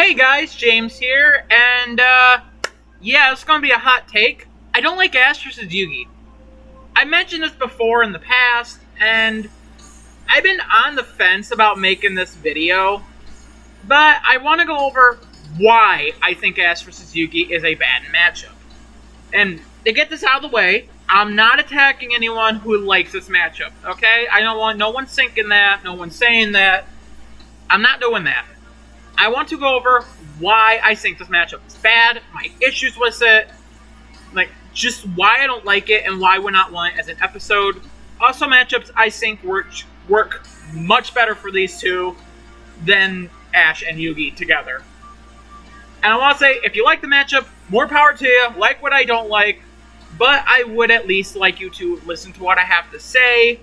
Hey guys, James here, and yeah, it's gonna be a hot take. I don't like Ash vs. Yugi. I mentioned this before in the past, and I've been on the fence about making this video, but I want to go over why I think Ash vs. Yugi is a bad matchup. And to get this out of the way, I'm not attacking anyone who likes this matchup, okay? I don't want no one thinking that, no one saying that. I'm not doing that. I want to go over why I think this matchup is bad, my issues with it, just why I don't like it, and why we're not want it as an episode. Also, matchups I think work much better for these two than Ash and Yugi together. And I want to say, if you like the matchup, more power to you. Like what I don't like, but I would at least like you to listen to what I have to say,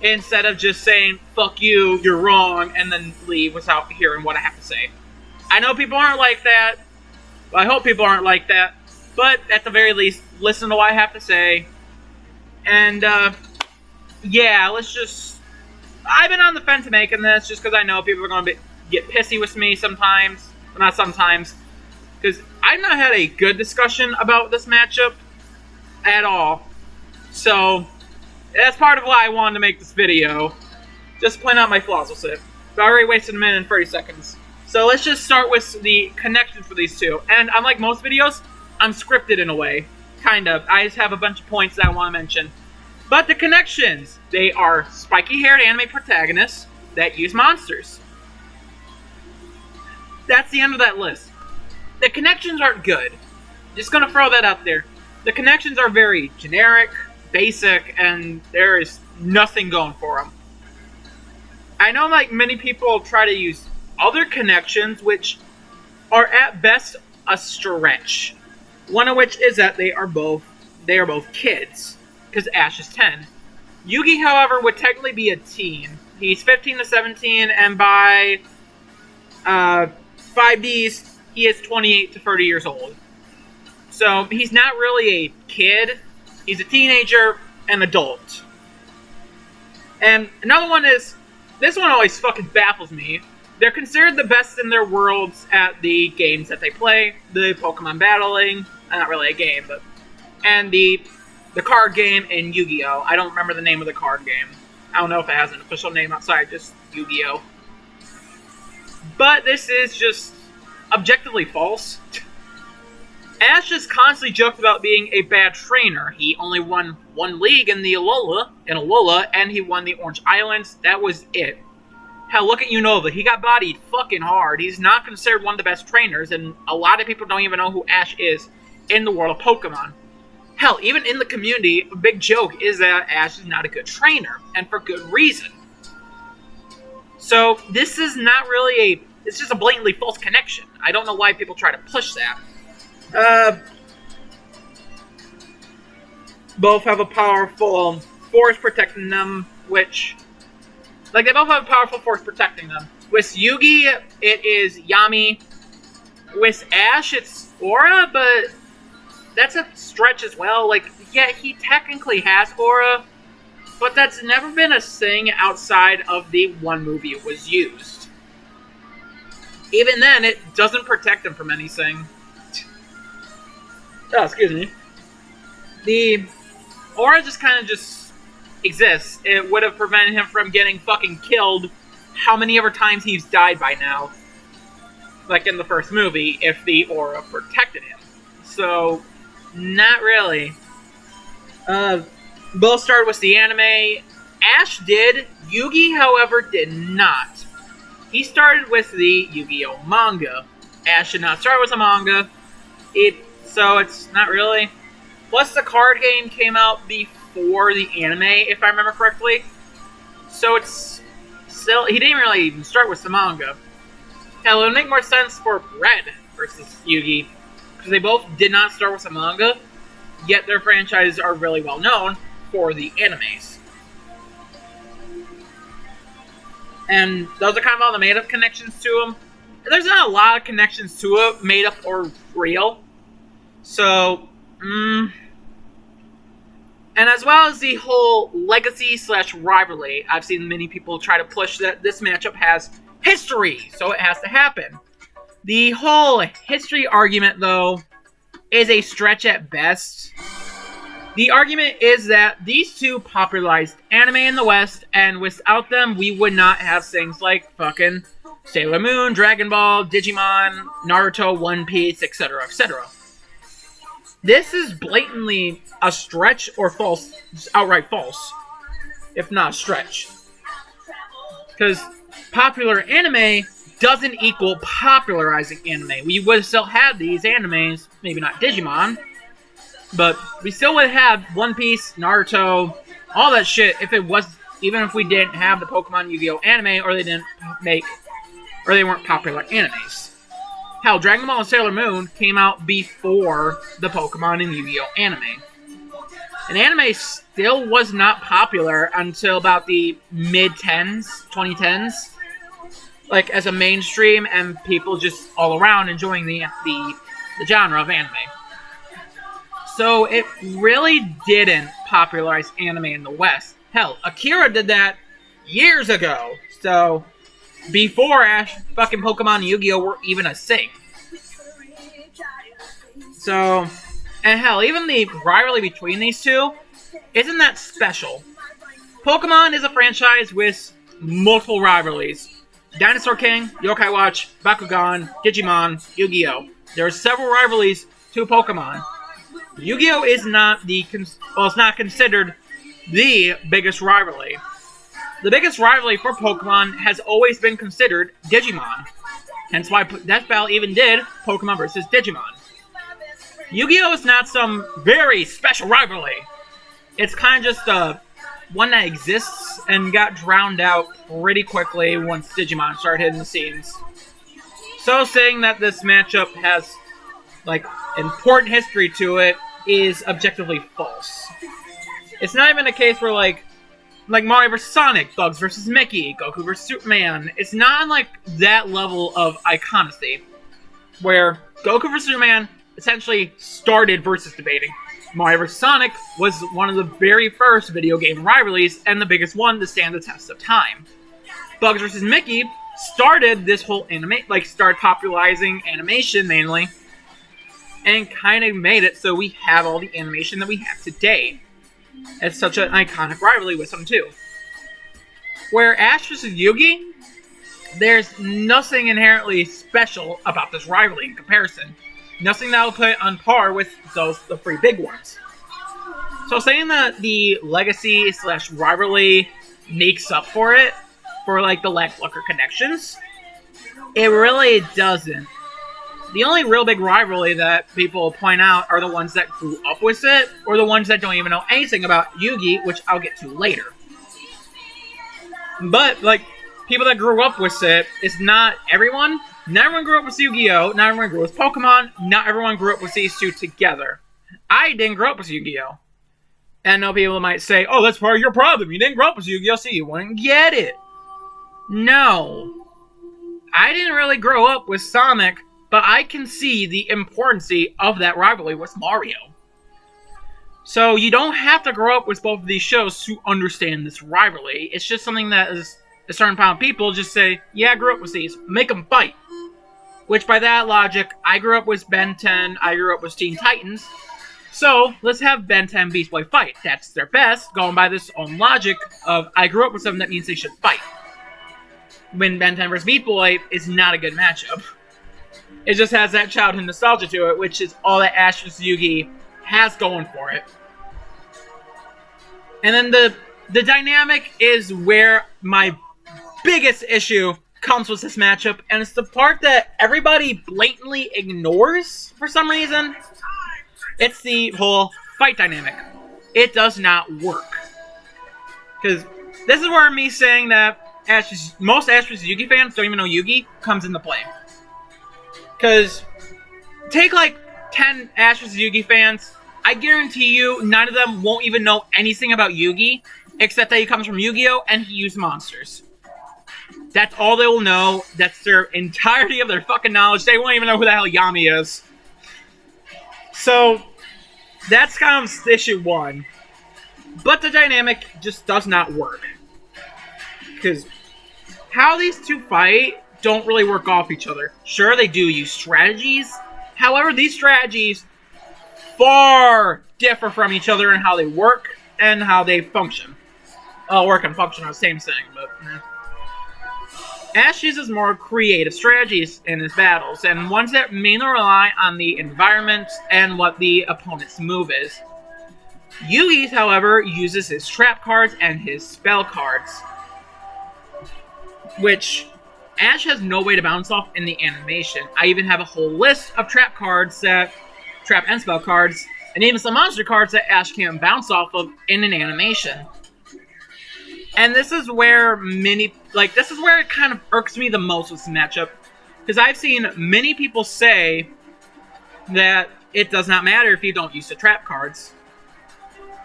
instead of just saying, fuck you, you're wrong, and then leave without hearing what I have to say. I know people aren't like that. I hope people aren't like that. But at the very least, listen to what I have to say. And, yeah, let's just... I've been on the fence making this just because I know people are going to get pissy with me sometimes. Well, not sometimes. Because I've not had a good discussion about this matchup at all. So... that's part of why I wanted to make this video. Just point out my flaws with it. But I already wasted a minute and 30 seconds. So let's just start with the connection for these two. And unlike most videos, I'm scripted in a way. Kind of. I just have a bunch of points that I want to mention. But the connections. They are spiky-haired anime protagonists that use monsters. That's the end of that list. The connections aren't good. Just gonna throw that out there. The connections are very generic, basic, and there is nothing going for them. I know many people try to use other connections which are at best a stretch. One of which is that they are both kids, because Ash is 10. Yugi, however, would technically be a teen. He's 15 to 17, and by 5Ds, he is 28 to 30 years old. So he's not really a kid. He's a teenager, an adult. And another one is, this one always fucking baffles me. They're considered the best in their worlds at the games that they play. The Pokemon battling, not really a game, but... and the card game in Yu-Gi-Oh! I don't remember the name of the card game. I don't know if it has an official name outside just Yu-Gi-Oh! But this is just objectively false. Ash just constantly joked about being a bad trainer. He only won one league in Alola, and he won the Orange Islands. That was it. Hell, look at Unova. He got bodied fucking hard. He's not considered one of the best trainers, and a lot of people don't even know who Ash is in the world of Pokemon. Hell, even in the community, a big joke is that Ash is not a good trainer, and for good reason. So, this is not really it's just a blatantly false connection. I don't know why people try to push that. Both have a powerful force protecting them, which... they both have a powerful force protecting them. With Yugi, it is Yami. With Ash, it's Aura, but that's a stretch as well. Yeah, he technically has Aura, but that's never been a thing outside of the one movie it was used. Even then, it doesn't protect him from anything. Oh, excuse me. The Aura just kind of exists. It would have prevented him from getting fucking killed how many ever times he's died by now. Like in the first movie, if the Aura protected him. So, not really. Both started with the anime. Ash did. Yugi, however, did not. He started with the Yu-Gi-Oh! Manga. Ash did not start with a manga. So it's not really. Plus, the card game came out before the anime, if I remember correctly. So it's still... he didn't really even start with the manga. Hell, it would make more sense for Red versus Yugi, because they both did not start with the manga, yet their franchises are really well known for the animes. And those are kind of all the made-up connections to them. There's not a lot of connections to it, made-up or real. So, and as well as the whole legacy/rivalry, I've seen many people try to push that this matchup has history, so it has to happen. The whole history argument, though, is a stretch at best. The argument is that these two popularized anime in the West, and without them, we would not have things like fucking Sailor Moon, Dragon Ball, Digimon, Naruto, One Piece, etc., etc. This is blatantly a stretch or false, outright false, if not a stretch. Because popular anime doesn't equal popularizing anime. We would still have these animes, maybe not Digimon, but we still would have One Piece, Naruto, all that shit if it was, even if we didn't have the Pokemon Yu-Gi-Oh anime or they didn't make, or they weren't popular animes. Hell, Dragon Ball and Sailor Moon came out before the Pokemon and Yu-Gi-Oh anime. And anime still was not popular until about the mid-10s, 2010s. Like, as a mainstream and people just all around enjoying the genre of anime. So it really didn't popularize anime in the West. Hell, Akira did that years ago. So, before fucking Pokemon and Yu-Gi-Oh were even a thing. So, and hell, even the rivalry between these two isn't that special. Pokemon is a franchise with multiple rivalries. Dinosaur King, Yokai Watch, Bakugan, Digimon, Yu-Gi-Oh! There are several rivalries to Pokemon. Yu-Gi-Oh! Is not it's not considered the biggest rivalry. The biggest rivalry for Pokemon has always been considered Digimon. Hence why Death Battle even did Pokemon vs. Digimon. Yu-Gi-Oh! Is not some very special rivalry. It's kind of just one that exists and got drowned out pretty quickly once Digimon started hitting the scenes. So saying that this matchup has, like, important history to it is objectively false. It's not even a case where, like Mario vs. Sonic, Bugs vs. Mickey, Goku vs. Superman. It's not like that level of iconicity, where Goku vs. Superman essentially started versus debating. Mario vs. Sonic was one of the very first video game rivalries, and the biggest one to stand the test of time. Bugs vs. Mickey started this whole started popularizing animation mainly, and kind of made it so we have all the animation that we have today. It's such an iconic rivalry with them too. Where Ash vs. Yugi, there's nothing inherently special about this rivalry in comparison. Nothing that will put it on par with the three big ones. So saying that the legacy / rivalry makes up for it, for like the lackluster connections, it really doesn't. The only real big rivalry that people point out are the ones that grew up with it, or the ones that don't even know anything about Yugi, which I'll get to later. But, like, people that grew up with it, it's not everyone. Not everyone grew up with Yu-Gi-Oh! Not everyone grew up with Pokemon. Not everyone grew up with these two together. I didn't grow up with Yu-Gi-Oh! And I know people might say, oh, that's part of your problem. You didn't grow up with Yu-Gi-Oh! So you wouldn't get it. No. I didn't really grow up with Sonic, but I can see the importance of that rivalry with Mario. So you don't have to grow up with both of these shows to understand this rivalry. It's just something that is a certain amount of people just say, yeah, I grew up with these. Make them fight. Which by that logic, I grew up with Ben 10, I grew up with Teen Titans. So let's have Ben 10 Beast Boy fight. That's their best, going by this own logic of I grew up with them, that means they should fight. When Ben 10 vs. Beast Boy is not a good matchup. It just has that childhood nostalgia to it, which is all that Ash vs. Yugi has going for it. And then the dynamic is where my biggest issue comes with this matchup, and it's the part that everybody blatantly ignores for some reason. It's the whole fight dynamic. It does not work. Because this is where me saying that most Ash vs. Yugi fans don't even know Yugi comes into play. Because take like 10 Ash vs. Yugi fans, I guarantee you none of them won't even know anything about Yugi, except that he comes from Yu-Gi-Oh! And he used monsters. That's all they will know. That's their entirety of their fucking knowledge. They won't even know who the hell Yami is. So, that's kind of issue one. But the dynamic just does not work. Because how these two fight don't really work off each other. Sure, they do use strategies. However, these strategies far differ from each other in how they work and how they function. Work and function are the same thing, but... Ash uses more creative strategies in his battles, and ones that mainly rely on the environment and what the opponent's move is. Yugi, however, uses his trap cards and his spell cards, which Ash has no way to bounce off in the animation. I even have a whole list of trap and spell cards, and even some monster cards that Ash can't bounce off of in an animation. And this is where this is where it kind of irks me the most with this matchup. Because I've seen many people say that it does not matter if you don't use the trap cards.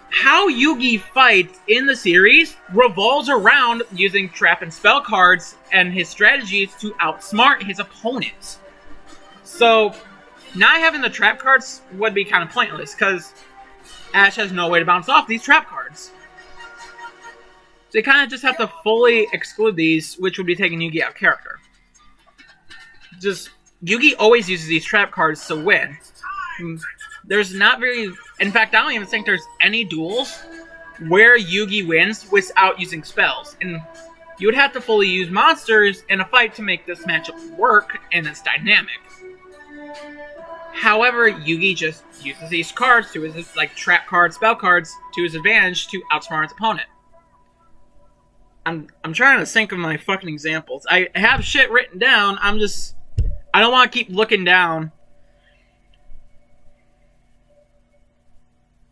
How Yugi fights in the series revolves around using trap and spell cards and his strategies to outsmart his opponents. So, not having the trap cards would be kind of pointless, because Ash has no way to bounce off these trap cards. So you kind of just have to fully exclude these, which would be taking Yugi out of character. Yugi always uses these trap cards to win. There's not very... In fact, I don't even think there's any duels where Yugi wins without using spells. And you would have to fully use monsters in a fight to make this matchup work, and it's dynamic. However, Yugi just uses these cards to his, trap cards, spell cards, to his advantage to outsmart his opponent. I'm trying to think of my fucking examples. I have shit written down. I don't want to keep looking down.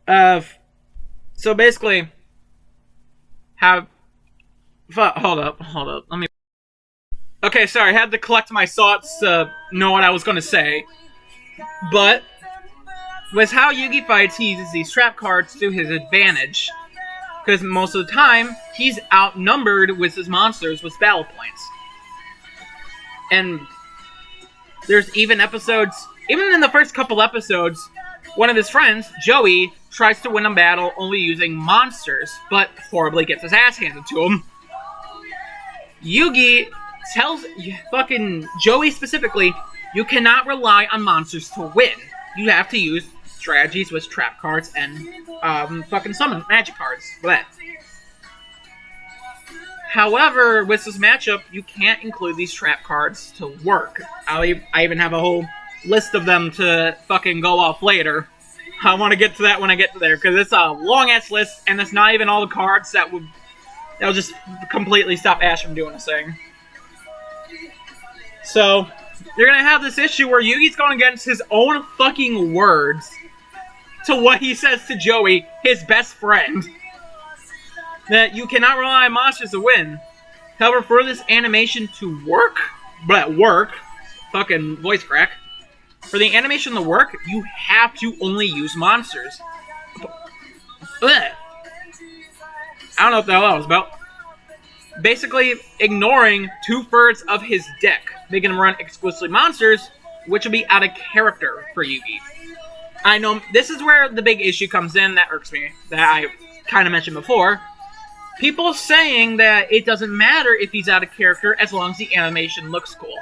So basically, hold up. Let me... Okay, sorry, I had to collect my thoughts to know what I was going to say. But, with how Yugi fights, he uses these trap cards to his advantage. Because most of the time, he's outnumbered with his monsters with battle points. And there's even episodes, even in the first couple episodes, one of his friends, Joey, tries to win a battle only using monsters, but horribly gets his ass handed to him. Yugi tells fucking Joey specifically, you cannot rely on monsters to win. You have to use strategies with trap cards and fucking summon magic cards for that. However, with this matchup, you can't include these trap cards to work. I even have a whole list of them to fucking go off later. I want to get to that when I get to there, because it's a long-ass list, and it's not even all the cards that'll just completely stop Ash from doing a thing. So, you're gonna have this issue where Yugi's going against his own fucking words to what he says to Joey, his best friend. That you cannot rely on monsters to win. However, for this animation to work, fucking voice crack. For the animation to work, you have to only use monsters. Ugh. I don't know what the hell that was about. Basically, ignoring 2/3 of his deck, making him run exclusively monsters, which will be out of character for Yugi. I know this is where the big issue comes in that irks me, that I kind of mentioned before. People saying that it doesn't matter if he's out of character as long as the animation looks cool.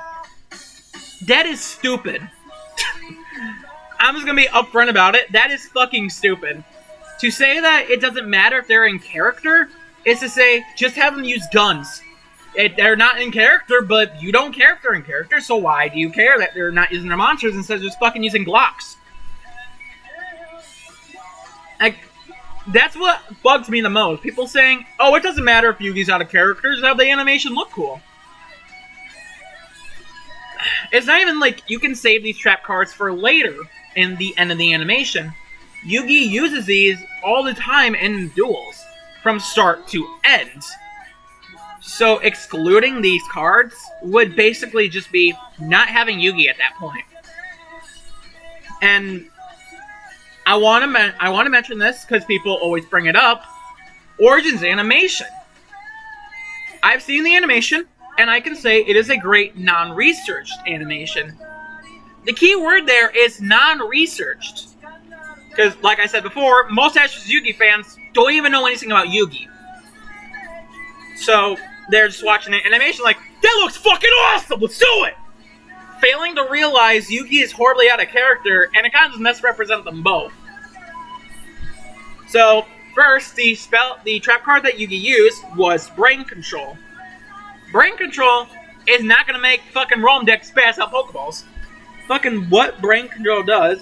That is stupid. I'm just gonna be upfront about it. That is fucking stupid. To say that it doesn't matter if they're in character is to say, just have them use guns. They're not in character, but you don't care if they're in character, so why do you care that they're not using their monsters instead of just fucking using Glocks? That's what bugs me the most. People saying, oh, it doesn't matter if Yugi's out of character, just have the animation look cool. It's not even like you can save these trap cards for later in the end of the animation. Yugi uses these all the time in duels, from start to end. So excluding these cards would basically just be not having Yugi at that point. And I want to mention this because people always bring it up. Origins animation. I've seen the animation, and I can say it is a great non-researched animation. The key word there is non-researched. Because, like I said before, most Ash vs. Yugi fans don't even know anything about Yugi. So, they're just watching the animation like, That looks fucking awesome! Let's do it! Failing to realize Yugi is horribly out of character, and it kind of just misrepresents them both. So, first, the trap card that Yugi used was Brain Control. Brain Control is not going to make fucking Deck spaz out Pokeballs. Fucking what Brain Control does,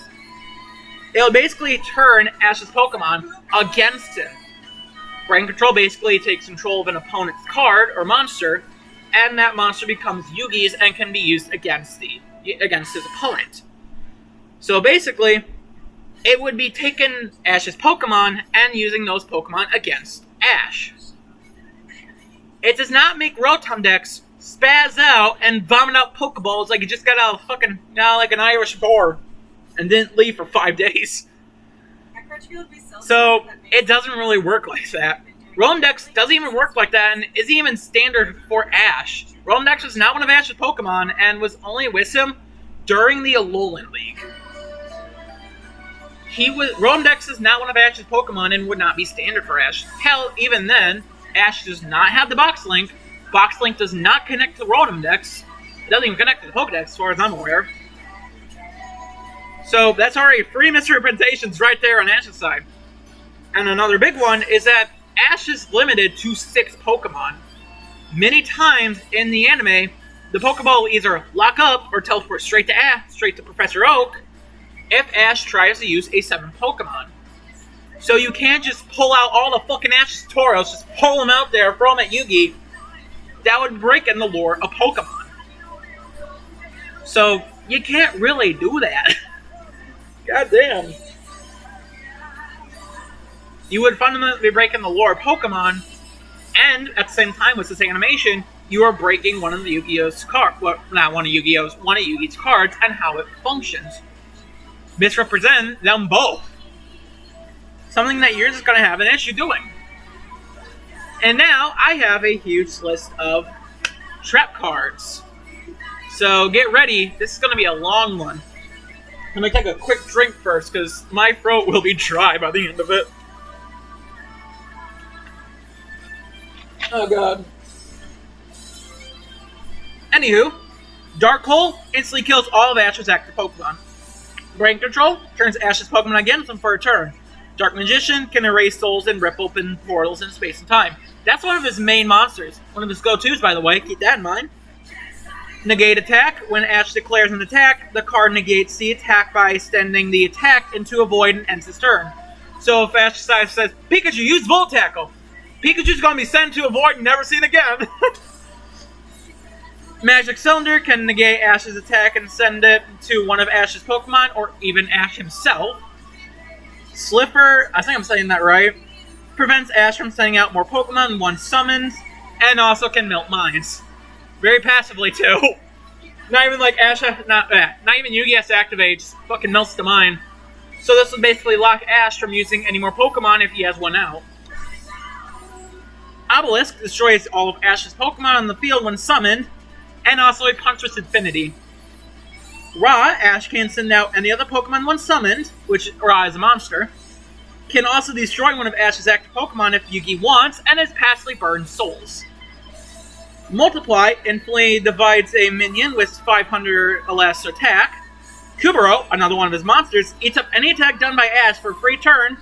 it'll basically turn Ash's Pokemon against him. Brain Control basically takes control of an opponent's card or monster, and that monster becomes Yugi's and can be used against his opponent. So basically, it would be taking Ash's Pokemon and using those Pokemon against Ash. It does not make Decks spaz out and vomit out Pokeballs like you just got out of fucking, like an Irish bar and didn't leave for 5 days. So, it doesn't really work like that. Dex doesn't even work like that and isn't even standard for Ash. Dex was not one of Ash's Pokemon and was only with him during the Alolan League. Dex is not one of Ash's Pokemon and would not be standard for Ash. Hell, even then, Ash does not have the Box Link. Box Link does not connect to Dex. It doesn't even connect to the Pokedex, as far as I'm aware. So that's already 3 misrepresentations right there on Ash's side. And another big one is that Ash is limited to 6 Pokemon. Many times in the anime, the Pokeball will either lock up or teleport straight to Professor Oak, if Ash tries to use a 7th Pokemon. So you can't just pull out all the fucking Ash's Tauros, just pull them out there, throw them at Yugi. That would break in the lore of Pokemon. So, you can't really do that. Goddamn. You would fundamentally be breaking the lore of Pokemon, and at the same time with this animation, you are breaking one of the Yu-Gi-Oh's cards. Well, not one of Yu-Gi-Oh's, one of Yugi's cards and how it functions. Misrepresent them both. Something that you're just going to have an issue doing. And now, I have a huge list of trap cards. So, get ready. This is going to be a long one. Let me take a quick drink first, because my throat will be dry by the end of it. Oh, God. Anywho, Dark Hole instantly kills all of Ash's active Pokemon. Brain Control turns Ash's Pokemon against him for a turn. Dark Magician can erase souls and rip open portals in space and time. That's one of his main monsters. One of his go-tos, by the way. Keep that in mind. Negate Attack. When Ash declares an attack, the card negates the attack by extending the attack into a void and ends his turn. So if Ash decides, says, Pikachu, use Volt Tackle. Pikachu's going to be sent to a void and never seen again. Magic Cylinder can negate Ash's attack and send it to one of Ash's Pokemon, or even Ash himself. Slipper, I think I'm saying that right, prevents Ash from sending out more Pokemon once summoned, and also can melt minds. Very passively, too. Not even like Ash, not even Yugi has to activate, just fucking melts the mind. So this will basically lock Ash from using any more Pokemon if he has one out. Obelisk destroys all of Ash's Pokemon on the field when summoned, and also a Punch-Less Infinity. Ra, Ash can send out any other Pokemon when summoned, which Ra is a monster, can also destroy one of Ash's active Pokemon if Yugi wants, and is passively burns souls. Multiply infinitely divides a minion with 500 or less attack. Kubero, another one of his monsters, eats up any attack done by Ash for a free turn.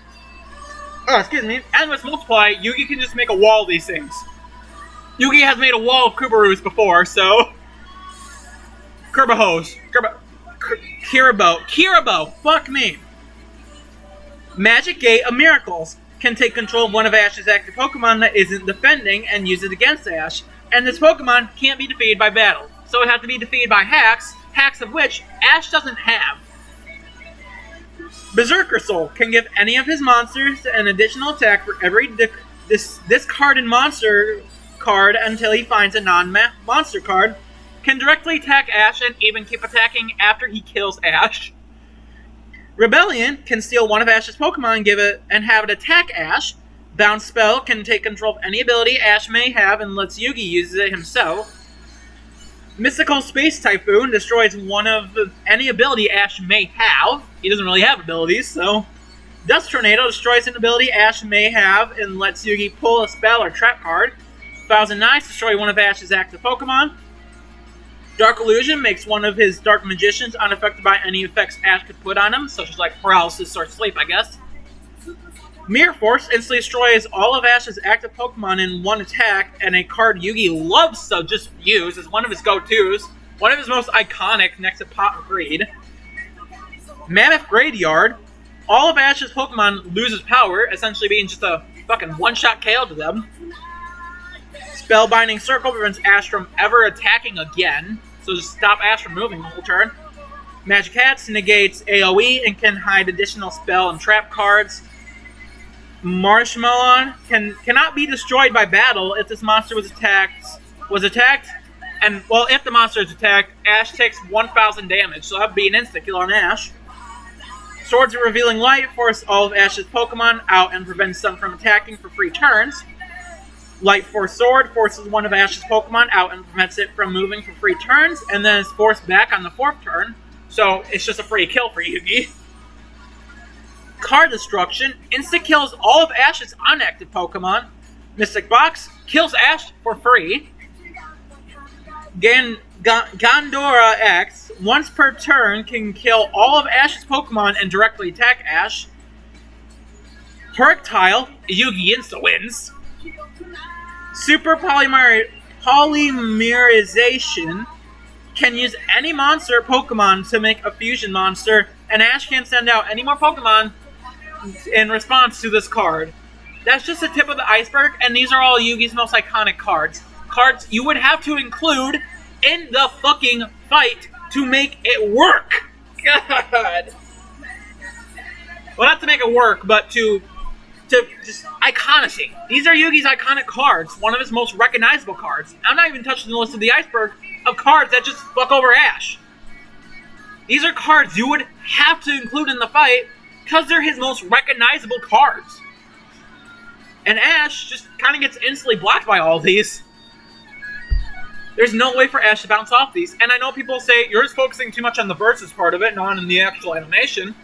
And with Multiply, Yugi can just make a wall of these things. Yugi has made a wall of Kuberus before, so... Kirabo, fuck me. Magic Gate of Miracles can take control of one of Ash's active Pokemon that isn't defending and use it against Ash, and this Pokemon can't be defeated by battle, so it has to be defeated by hacks of which Ash doesn't have. Berserker Soul can give any of his monsters an additional attack for every discarded monster card until he finds a non-monster card, can directly attack Ash and even keep attacking after he kills Ash. Rebellion can steal one of Ash's Pokemon and have it attack Ash. Bounce Spell can take control of any ability Ash may have and lets Yugi use it himself. Mystical Space Typhoon destroys one of any ability Ash may have. He doesn't really have abilities, so... Dust Tornado destroys an ability Ash may have and lets Yugi pull a spell or trap card. Thousand Knives destroy one of Ash's active Pokemon. Dark Illusion makes one of his Dark Magicians unaffected by any effects Ash could put on him, such as like paralysis or sleep, I guess. Mirror Force instantly destroys all of Ash's active Pokemon in one attack, and a card Yugi loves to just use as one of his go-tos, one of his most iconic next to Pot of Greed. Mammoth Graveyard, all of Ash's Pokemon loses power, essentially being just a fucking one-shot KO to them. Spellbinding Circle prevents Ash from ever attacking again, so just stop Ash from moving the whole turn. Magic Hats negates AoE and can hide additional spell and trap cards. Marshmallow cannot be destroyed by battle if this monster was attacked, and, well, if the monster is attacked, Ash takes 1,000 damage, so that would be an insta-kill on Ash. Swords of Revealing Light force all of Ash's Pokemon out and prevents them from attacking for free turns. Light Force Sword forces one of Ash's Pokemon out and prevents it from moving for free turns, and then is forced back on the 4th turn, so it's just a free kill for Yugi. Card Destruction insta-kills all of Ash's unactive Pokemon. Mystic Box kills Ash for free. Gondora X, once per turn, can kill all of Ash's Pokemon and directly attack Ash. Projectile, Yugi insta-wins. Super Polymerization can use any monster Pokemon to make a fusion monster, and Ash can't send out any more Pokemon in response to this card. That's just the tip of the iceberg, and these are all Yugi's most iconic cards. Cards you would have to include in the fucking fight to make it work. God. Well, not to make it work, but to just iconacy. These are Yugi's iconic cards, one of his most recognizable cards. I'm not even touching the list of the iceberg of cards that just fuck over Ash. These are cards you would have to include in the fight because they're his most recognizable cards. And Ash just kind of gets instantly blocked by all of these. There's no way for Ash to bounce off these. And I know people say, you're just focusing too much on the versus part of it, not on the actual animation.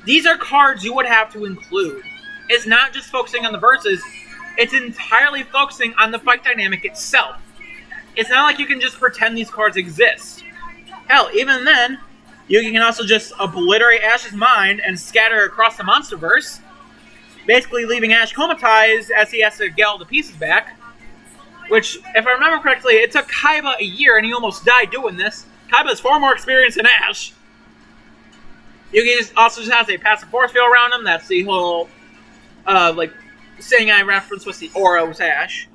These are cards you would have to include. It's not just focusing on the versus, it's entirely focusing on the fight dynamic itself. It's not like you can just pretend these cards exist. Hell, even then, Yugi can also just obliterate Ash's mind and scatter across the Monsterverse, basically leaving Ash comatized as he has to get all the pieces back. Which, if I remember correctly, it took Kaiba a year and he almost died doing this. Kaiba has far more experience than Ash. Yugi also just has a passive force field around him. That's the whole, saying I reference with the aura with Ash.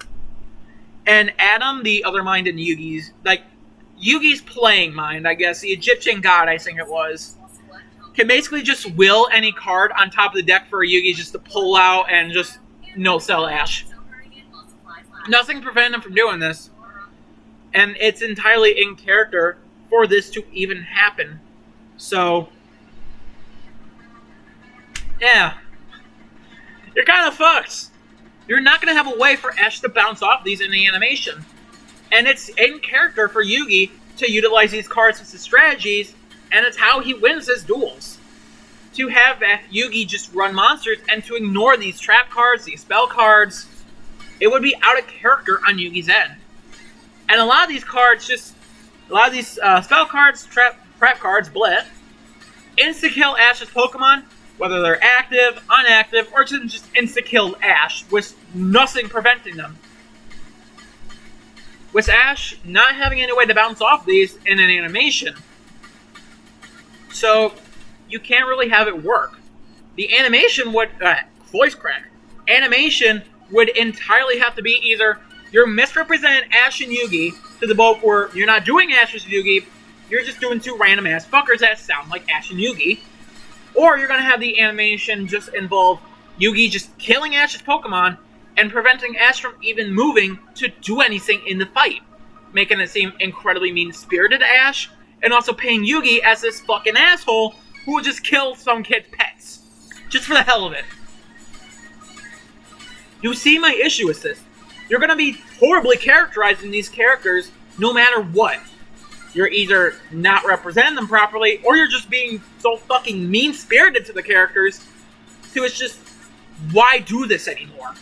And Adam, the other mind in Yugi's, Yugi's playing mind, I guess, the Egyptian god, I think it was, can basically just will any card on top of the deck for Yugi just to pull out and just no-sell Ash. Nothing prevented him from doing this. And it's entirely in character for this to even happen. So, yeah. You're kind of fucked. You're not going to have a way for Ash to bounce off these in the animation. And it's in character for Yugi to utilize these cards as his strategies, and it's how he wins his duels. To have Yugi just run monsters and to ignore these trap cards, these spell cards, it would be out of character on Yugi's end. And a lot of these cards spell cards, trap cards, insta-kill Ash's Pokemon, whether they're active, inactive, or just insta-kill Ash, with nothing preventing them. With Ash not having any way to bounce off these in an animation. So, you can't really have it work. The animation would... voice crack. Animation would entirely have to be either you're misrepresenting Ash and Yugi to the boat where you're not doing Ash and Yugi, you're just doing two random ass fuckers that sound like Ash and Yugi, or you're going to have the animation just involve Yugi just killing Ash's Pokemon and preventing Ash from even moving to do anything in the fight, making it seem incredibly mean-spirited to Ash, and also painting Yugi as this fucking asshole who would just kill some kid's pets, just for the hell of it. You see my issue with this. You're going to be horribly characterizing these characters no matter what. You're either not representing them properly, or you're just being so fucking mean-spirited to the characters, so it's just, why do this anymore?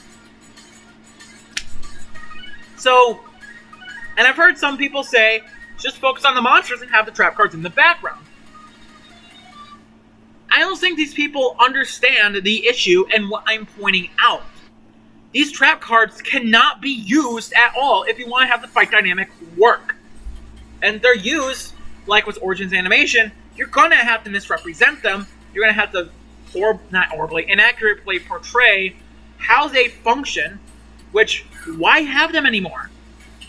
So, and I've heard some people say, Just focus on the monsters and have the trap cards in the background. I don't think these people understand the issue and what I'm pointing out. These trap cards cannot be used at all if you want to have the fight dynamic work. And they're used, like with Origins animation, you're going to have to misrepresent them. You're going to have to, inaccurately portray how they function, which, why have them anymore?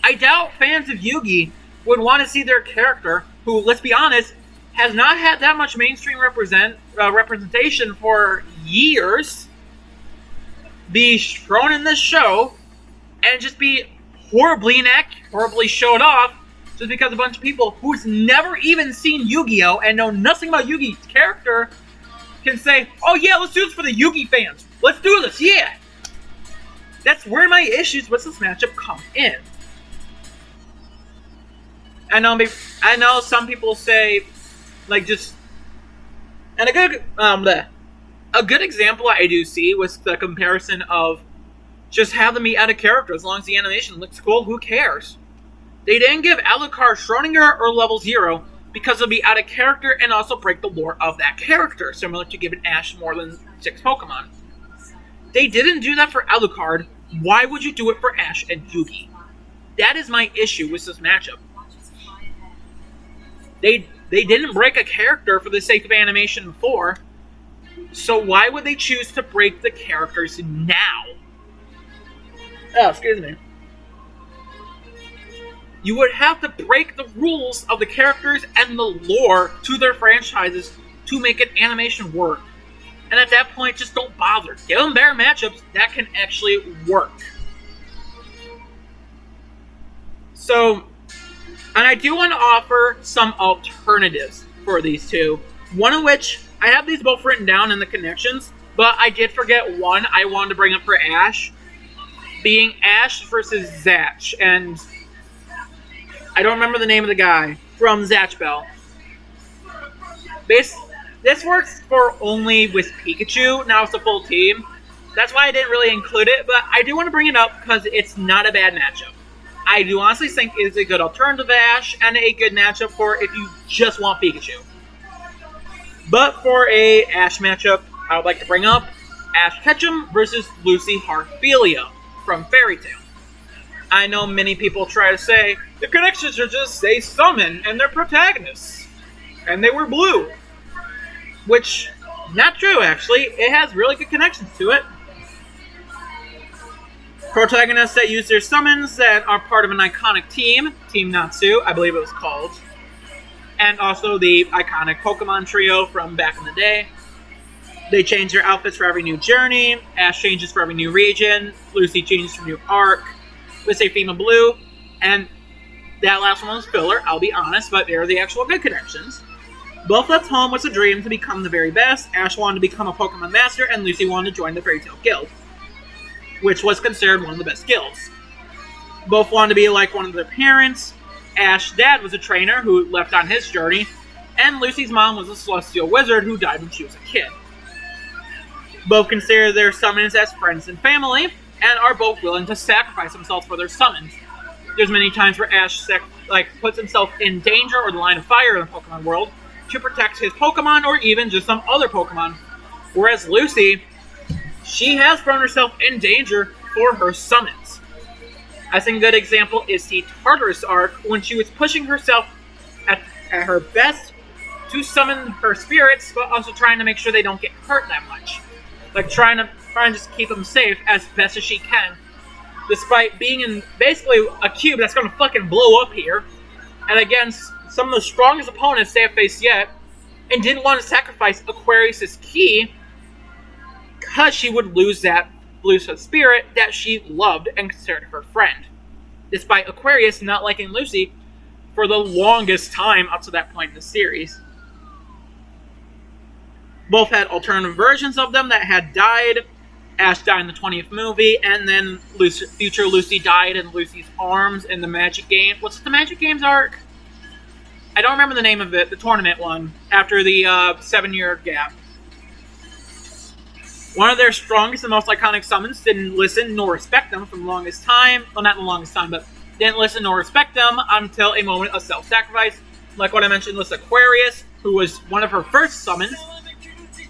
I doubt fans of Yugi would want to see their character, who, let's be honest, has not had that much mainstream representation for years, be thrown in this show and just be horribly showed off just because a bunch of people who's never even seen Yu-Gi-Oh! And know nothing about Yugi's character can say, oh yeah, let's do this for the Yugi fans. Let's do this, yeah! That's where my issues with this matchup come in. I know some people say, like, just... And a good example I do see was the comparison of just have them be out of character. As long as the animation looks cool, who cares? They didn't give Alucard Schrodinger or level 0 because it'll be out of character and also break the lore of that character, similar to giving Ash more than 6 Pokemon. They didn't do that for Alucard. Why would you do it for Ash and Yugi? That is my issue with this matchup. They didn't break a character for the sake of animation before, so why would they choose to break the characters now? Oh, excuse me. You would have to break the rules of the characters and the lore to their franchises to make an animation work. And at that point, just don't bother. Give them better matchups that can actually work. So, and I do want to offer some alternatives for these two. One of which, I have these both written down in the connections, but I did forget one I wanted to bring up for Ash. Being Ash versus Zatch. And I don't remember the name of the guy from Zatch Bell. This works for only with Pikachu. Now it's a full team. That's why I didn't really include it, but I do want to bring it up because it's not a bad matchup. I do honestly think it is a good alternative Ash and a good matchup for if you just want Pikachu. But for a Ash matchup, I would like to bring up Ash Ketchum versus Lucy Harpelia from Fairy Tail. I know many people try to say, the connections are just they summon and they're protagonists. And they were blue. Which, not true actually. It has really good connections to it. Protagonists that use their summons that are part of an iconic team, Team Natsu, I believe it was called. And also the iconic Pokemon trio from back in the day. They change their outfits for every new journey. Ash changes for every new region. Lucy changes for new arc. With a theme of blue. And that last one was filler, I'll be honest, but they're the actual good connections. Both left home with a dream to become the very best. Ash wanted to become a Pokemon Master, and Lucy wanted to join the Fairy Tail Guild, which was considered one of the best guilds. Both wanted to be like one of their parents. Ash's dad was a trainer who left on his journey, and Lucy's mom was a celestial wizard who died when she was a kid. Both consider their summons as friends and family, and are both willing to sacrifice themselves for their summons. There's many times where Ash puts himself in danger or the line of fire in the Pokemon world to protect his Pokemon or even just some other Pokemon. Whereas Lucy, she has thrown herself in danger for her summons. I think a good example is the Tartarus arc when she was pushing herself at her best to summon her spirits, but also trying to make sure they don't get hurt that much. Like trying to just keep them safe as best as she can, despite being in basically a cube that's going to fucking blow up here, and against some of the strongest opponents they have faced yet, and didn't want to sacrifice Aquarius' key because she would lose her spirit that she loved and considered her friend, despite Aquarius not liking Lucy for the longest time up to that point in the series. Both had alternative versions of them that had died. Ash died in the 20th movie, and then future Lucy died in Lucy's arms in the Magic Game. What's the Magic Games arc? I don't remember the name of it, the tournament one, after the 7-year gap. One of their strongest and most iconic summons didn't listen nor respect them for the longest time. Well, not the longest time, but didn't listen or respect them until a moment of self-sacrifice, like what I mentioned with Aquarius, who was one of her first summons,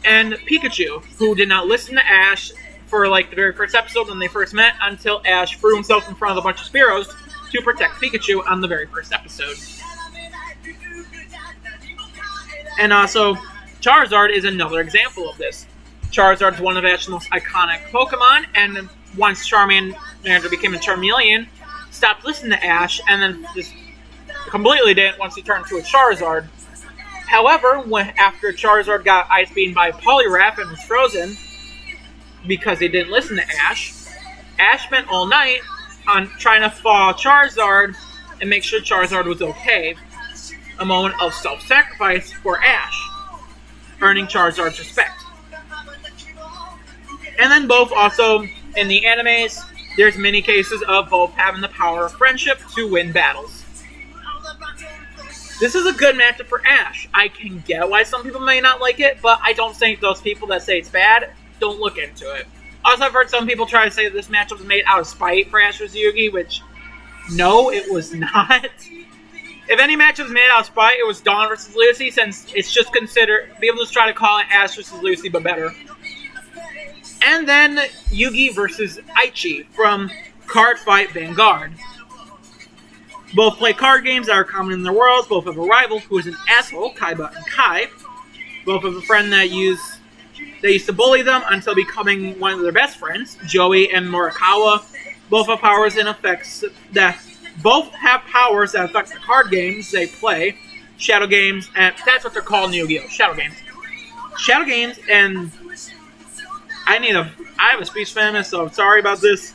and Pikachu, who did not listen to Ash for like the very first episode when they first met until Ash threw himself in front of a bunch of Spearows to protect Pikachu on the very first episode. And also, Charizard is another example of this. Charizard is one of Ash's most iconic Pokemon, and once Charmander became a Charmeleon, stopped listening to Ash, and then just completely didn't once he turned into a Charizard. However, after Charizard got ice beaten by Poliwrath and was frozen, because he didn't listen to Ash, Ash spent all night on trying to thaw Charizard and make sure Charizard was okay. A moment of self-sacrifice for Ash, earning Charizard's respect. And then both also, in the animes, there's many cases of both having the power of friendship to win battles. This is a good matchup for Ash. I can get why some people may not like it, but I don't think those people that say it's bad don't look into it. Also, I've heard some people try to say that this matchup was made out of spite for Ash vs. Yugi, which, no, it was not. If any match was made out of spite, it was Dawn vs. Lucy, since it's just considered, people just try to call it Ash vs. Lucy, but better. And then Yugi vs. Aichi from Card Fight Vanguard. Both play card games that are common in their worlds. Both have a rival who is an asshole, Kaiba and Kai. Both have a friend that used to bully them until becoming one of their best friends, Joey and Morikawa. Both have powers and effects that affect the card games they play. Shadow games, and that's what they're called in Yu-Gi-Oh! Shadow games. Shadow games, and I have a speech impediment, so sorry about this.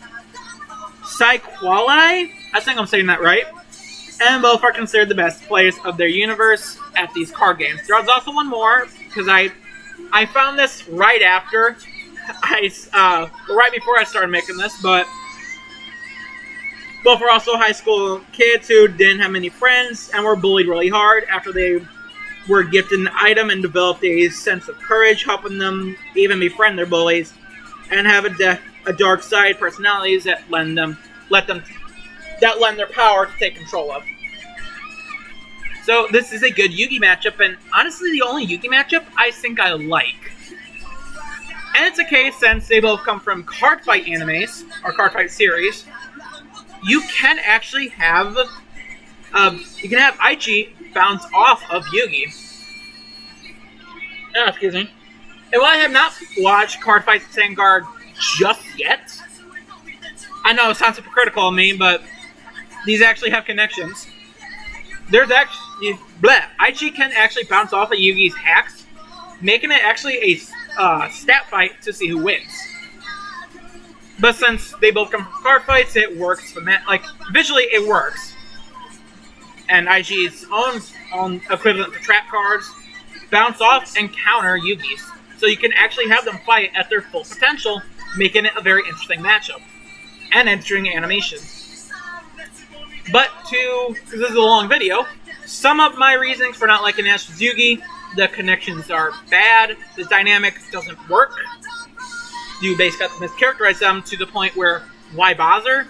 Psyquali? I think I'm saying that right. And both are considered the best players of their universe at these card games. There's also one more, because I found this right after, right before I started making this, but both were also high school kids who didn't have many friends and were bullied really hard after they were gifted an item and developed a sense of courage, helping them even befriend their bullies and have a dark side personalities that lend their power to take control of. So this is a good Yugi matchup, and honestly the only Yugi matchup I think I like. And it's a case, since they both come from card fight animes, or card fight series, you can actually have Aichi bounce off of Yugi. Oh, excuse me. And while I have not watched Card Fight Vanguard just yet, I know it sounds hypocritical of me, but these actually have connections. There's actually... Aichi can actually bounce off of Yugi's hacks, making it actually a stat fight to see who wins. But since they both come from card fights, it works. Visually, it works. And Aichi's own equivalent to trap cards bounce off and counter Yugi's. So you can actually have them fight at their full potential, making it a very interesting matchup. And interesting animation. But because this is a long video, some of my reasons for not liking Ash vs. Yugi: the connections are bad, the dynamic doesn't work, you basically have to mischaracterize them to the point where, why bother?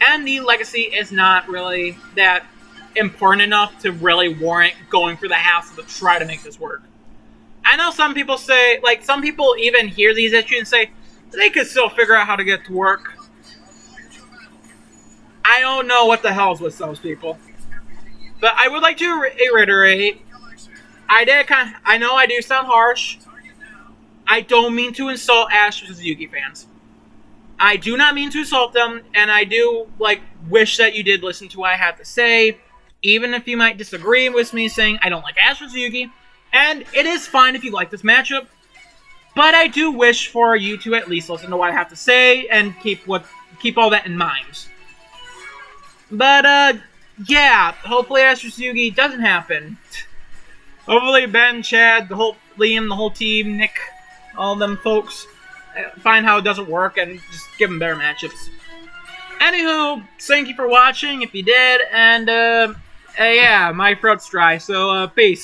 And the legacy is not really that important enough to really warrant going through the hassle to try to make this work. I know some people say, some people even hear these issues and say, they could still figure out how to get it to work. I don't know what the hell's with those people. But I would like to reiterate, I know I do sound harsh. I don't mean to insult Ash vs. Yugi fans. I do not mean to insult them, and I do, wish that you did listen to what I have to say, even if you might disagree with me saying I don't like Ash vs. Yugi, and it is fine if you like this matchup, but I do wish for you to at least listen to what I have to say, and keep all that in mind. But, yeah, hopefully Ash vs. Yugi doesn't happen. Hopefully Ben, Chad, Liam, the whole team, Nick, all them folks find how it doesn't work and just give them better matchups. Anywho, thank you for watching if you did, and yeah, my throat's dry, so peace.